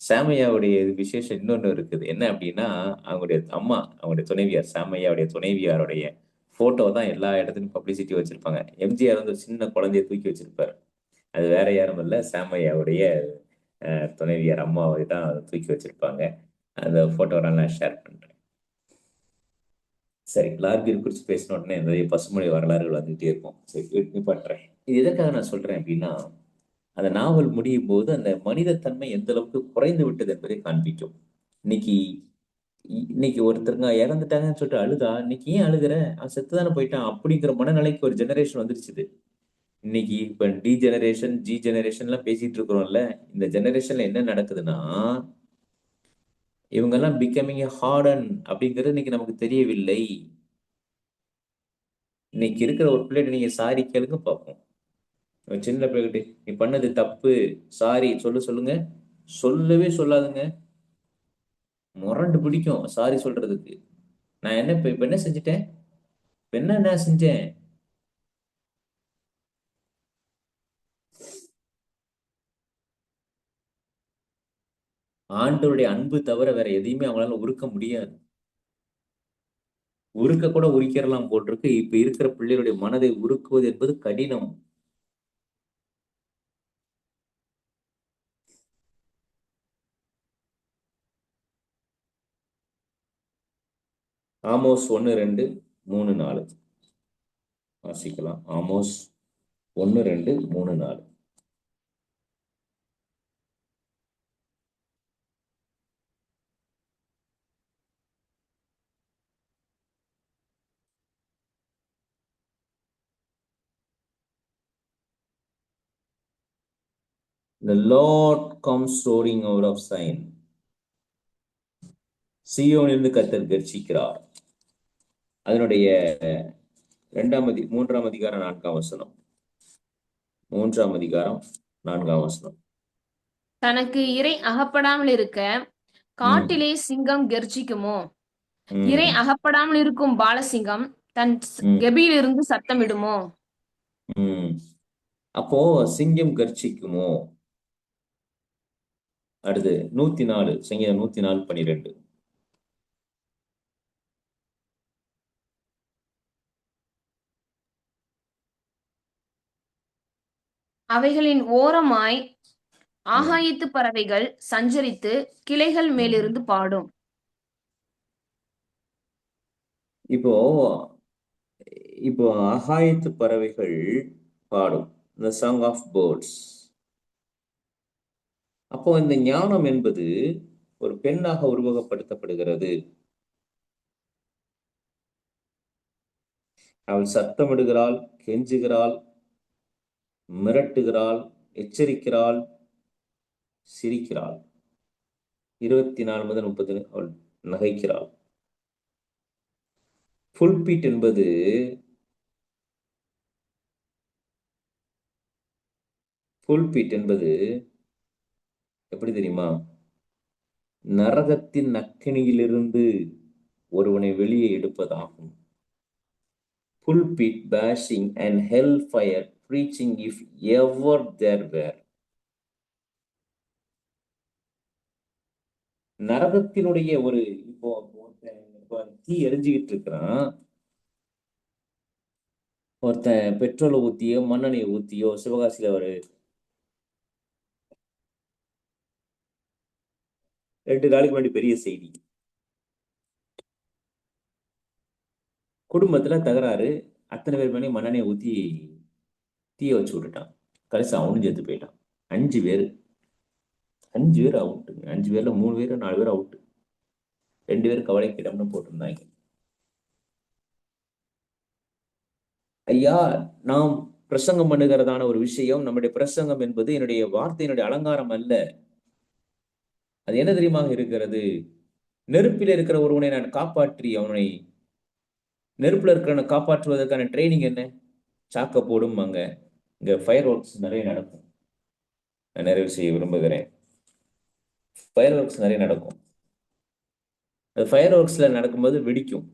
சாமையாவுடைய விசேஷம் இன்னொன்னு இருக்குது. என்ன அப்படின்னா, அவங்களுடைய அம்மா, அவங்களுடைய துணைவியார், சாமையாவுடைய துணைவியாருடைய போட்டோ தான் எல்லா இடத்துலயும் பப்ளிசிட்டி வச்சிருப்பாங்க. எம்ஜிஆர் வந்து ஒரு சின்ன குழந்தைய தூக்கி வச்சிருப்பாரு. அது வேற யாரும் இல்லை, சாமையாவுடைய துணைவியார் அம்மாவை தான் தூக்கி வச்சிருப்பாங்க. அந்த போட்டோலாம் நான் ஷேர் பண்றேன். சரி, லார்கியர் குறித்து பேசின உடனே நிறைய பசுமொழி வரலாறுகள் வந்துகிட்டே இருக்கும். சரி, நிப்பாட்டுறேன். இது எதற்காக நான் சொல்றேன் அப்படின்னா, அந்த நாவல் முடியும் போது அந்த மனிதத்தன்மை எந்த அளவுக்கு குறைந்து விட்டது என்பதை காண்பிக்கும். இன்னைக்கு இன்னைக்கு ஒருத்தருங்க இறந்துட்டாங்கன்னு சொல்லிட்டு அழுதா, இன்னைக்கு ஏன் அழுகுற, அவன் செத்துதானே போயிட்டான் அப்படிங்கிற மனநிலைக்கு ஒரு ஜெனரேஷன் வந்துருச்சு. இன்னைக்கு இப்ப டி ஜெனரேஷன், ஜி ஜெனரேஷன் எல்லாம் பேசிட்டு இருக்கிறோம்ல, இந்த ஜெனரேஷன்ல என்ன நடக்குதுன்னா, இவங்க எல்லாம் பிகமிங் ஹார்டன் அப்படிங்கிறது இன்னைக்கு நமக்கு தெரியவில்லை. இன்னைக்கு இருக்கிற ஒரு பிள்ளைகிட்ட நீங்க சாரி கேளுங்க பார்ப்போம். ஒரு சின்ன பிள்ளைகிட்ட நீ பண்ணது தப்பு, சாரி சொல்லுங்க, சொல்லவே சொல்லாதுங்க. முரண்டு பிடிக்கும் சாரி சொல்றதுக்கு. நான் என்ன இப்ப என்ன செஞ்சுட்டேன், இப்ப என்ன செஞ்சேன். ஆண்டவருடைய அன்பு தவிர வேற எதையுமே அவங்களால உருக்க முடியாது. உருக்க கூட உரிக்கிறலாம் போட்டிருக்கு. இப்ப இருக்கிற பிள்ளைகளுடைய மனதை உருக்குவது என்பது கடினம். ஆமோஸ் 1:2-3-4 வாசிக்கலாம். Amos 1:2-3-4. The Lord comes roaring out of Zion. சீயோனிலிருந்து கர்த்தர் கர்ச்சிக்கிறார். அதனுடைய 3ஆம் அதிகாரம் 4ஆம் வசனம். 3ஆம் அதிகாரம் 4ஆம் வசனம். தனக்கு இரை அகப்படாமல் இருக்க காட்டிலே சிங்கம் கெர்ச்சிக்குமோ? இரை அகப்படாமல் இருக்கும் பாலசிங்கம் தன் கெபியிலிருந்து சத்தமிடுமோ? அப்போ சிங்கம் கர்ச்சிக்குமோ? அடுத்து 104, சங்கீதம் 104:12. அவைகளின் ஓரமாய் ஆகாயத்து பறவைகள் சஞ்சரித்து கிளைகள் மேலிருந்து பாடும். இப்போ இப்போ ஆகாயத்து பறவைகள் பாடும், the song of birds. அப்போ இந்த ஞானம் என்பது ஒரு பெண்ணாக உருவகப்படுத்தப்படுகிறது. அவள் சத்தமிடுகிறாள், கெஞ்சுகிறாள், மிரட்டுகிறாள், எச்சரிக்கிறாள், சிரிக்கிறாள். 24 முதல் 30 அவள் நகைக்கிறாள். புல்பிட் என்பது எப்படி தெரியுமா? நரகத்தின் அக்கினியிலிருந்து ஒருவனை வெளியே எடுப்பதாகும். Pulpit bashing and hellfire preaching if ever there were. நரகத்தினுடைய இப்போ தீ எரிஞ்சுக்கிட்டு இருக்கிறான். ஒருத்தன் பெட்ரோலை ஊத்தியோ மண்ணெண்ணெயை ஊத்தியோ சிவகாசியில 2 நாளைக்கு முன்னாடி பெரிய செய்தி. குடும்பத்துல தகராறு, அத்தனை பேர் மேலேயும் மண்ணெண்ணெயை ஊத்தி தீய வச்சு விட்டுட்டான். கடைசி அவனும் சேர்த்து போயிட்டான். 5 பேர் அவுட்டு. 5 பேர்ல 3 பேர் 4 பேர் அவுட்டு. 2 பேர் கவலைக்கிடம்னு போட்டிருந்தாங்க. ஐயா, நாம் பிரசங்கம் பண்ணுகிறதான ஒரு விஷயம், நம்முடைய பிரசங்கம் என்பது என்னுடைய வார்த்தையினுடைய அலங்காரம் அல்ல. அது என்ன தெரியுமா இருக்கிறது? நெருப்பில் இருக்கிற ஒருவனை நான் காப்பாற்றி அவனை நெருப்புல இருக்கிறவனை காப்பாற்றுவதற்கான ட்ரைனிங் என்ன? சாக்க போடும். இங்க ஃபயர் ஒர்க்ஸ் நிறைய நடக்கும். நான் நிறைவு செய்ய விரும்புகிறேன். ஃபயர் ஒர்க்ஸ் நிறைய நடக்கும். அந்த ஃபயர் ஒர்க்ஸ்ல நடக்கும்போது வெடிக்கும்,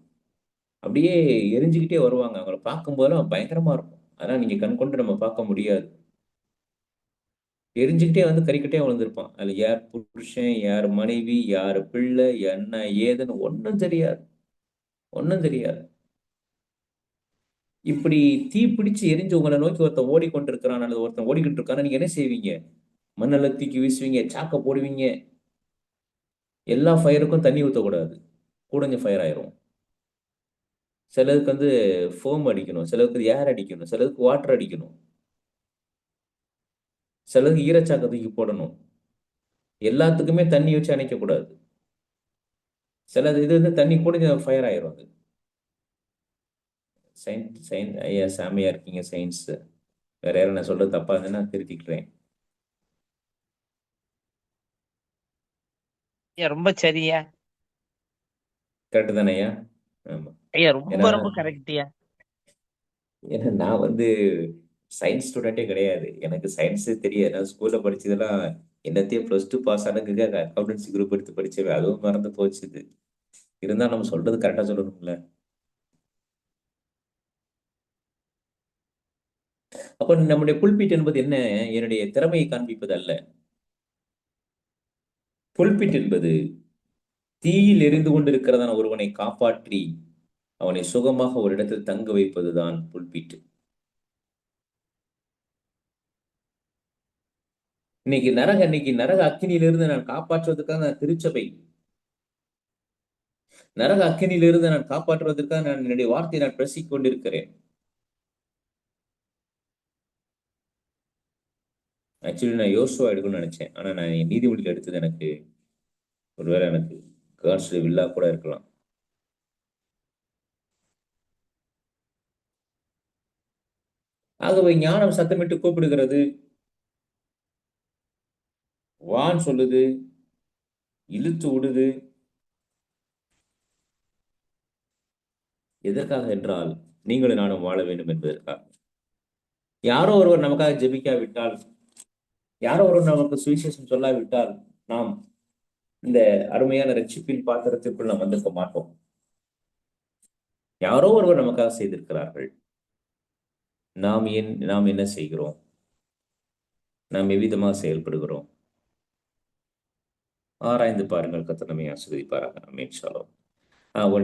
அப்படியே எரிஞ்சுக்கிட்டே வருவாங்க. அவங்கள பார்க்கும்போதெல்லாம் பயங்கரமா இருக்கும். அதெல்லாம் நீங்க கண் கொண்டு நம்ம பார்க்க முடியாது. எரிஞ்சுக்கிட்டே வந்து கறிக்கிட்டே விழுந்திருப்பான். அதுல யார் புருஷன், யார் மனைவி, யார் பிள்ளை, என்ன ஏதுன்னு ஒன்றும் தெரியாது. இப்படி தீ பிடிச்சு எரிஞ்சு உங்களை நோக்கி ஒருத்தன் ஓடிக்கொண்டிருக்கிறான் அல்லது ஒருத்தன் ஓடிக்கிட்டு இருக்கான்னு நீங்க என்ன செய்வீங்க? மண்ணெல்லாம் தூக்கி வீசுவீங்க, சாக்க போடுவீங்க. எல்லா ஃபயருக்கும் தண்ணி ஊற்றக்கூடாது, கூடஞ்ச ஃபயர் ஆயிரும். சிலருக்கு வந்து ஃபோம் அடிக்கணும், சிலருக்கு ஏர் அடிக்கணும், சிலருக்கு வாட்டர் அடிக்கணும், சிலருக்கு ஈரச்சாக்க தூக்கி போடணும். எல்லாத்துக்குமே தண்ணி வச்சு அணைக்கக்கூடாது. சில இது வந்து தண்ணி கூட ஃபயர் ஆயிரும். அது சயின்ஸ் ஐயா, சாமியா இருக்கீங்க சயின்ஸ். வேற யாரும் நான் சொல்றது தப்பா இருந்ததுன்னா திருத்திக்கிறேன். ஐயா ரொம்ப சரியா. கரெக்டு தானே ஐயா? ஆமா. ஐயா ரொம்ப ஏன்னா ரொம்ப கரெக்டியா. ஏன்னா நான் வந்து சயின்ஸ் ஸ்டூடெண்டே கிடையாது. எனக்கு சயின்ஸே தெரியாது. நான் ஸ்கூல்ல படிச்சதெல்லாம் என்னத்தையும் +2 பாஸ் ஆனதுக்கு அக்கௌண்டன்சி குரூப் எடுத்து படிச்சேன். அதுவும் மறந்து போச்சு. இது இருந்தா நம்ம சொல்றது கரெக்டா சொல்லணும்ல. அப்ப நம்முடைய புல்பிட் என்பது என்ன? என்னுடைய திறமையை காண்பிப்பது அல்ல. புல்பிட் என்பது தீயில் எரிந்து கொண்டிருக்கிறதான ஒருவனை காப்பாற்றி அவனை சுகமாக ஒரு இடத்தில் தங்க வைப்பதுதான் புல்பிட். இன்னைக்கு நரக அக்கினியிலிருந்து நான் காப்பாற்றுவதற்காக நான் திருச்சபை, நரக அக்கினியிலிருந்து நான் காப்பாற்றுவதற்காக நான் என்னுடைய வார்த்தையை நான் பேசிக் கொண்டிருக்கிறேன். ஆக்சுவலி நான் யோசுவா எடுக்கணும்னு நினைச்சேன். ஆனா நான் நீதிமொழியில் எடுத்தது எனக்கு ஒருவேளை எனக்கு காட்ஸ் வில்லா கூட இருக்கலாம். ஆகவே ஞானம் சத்தமிட்டு கூப்பிடுகிறது, வான் சொல்லுது, இழுத்து விடுது. எதற்காக என்றால் நீங்களும் நானும் வாழ வேண்டும் என்பதற்காக. யாரோ ஒருவர் நமக்காக ஜெபிக்காவிட்டால், யாரோ ஒருவர் நமக்கு சுவிசேஷம் சொல்லாவிட்டால் நாம் இந்த அருமையான ரட்சிப்பின் பாத்திரத்திற்குள் நாம் வந்திருக்க மாட்டோம். யாரோ ஒருவர் நமக்காக செய்திருக்கிறார்கள். நாம் என்ன செய்கிறோம்? நாம் எவ்விதமாக செயல்படுகிறோம்? ஆராய்ந்து பாருங்கள். கர்த்தர் நம்மை ஆசீர்வதிப்பாராக. ஆமென். ஷாலோம்.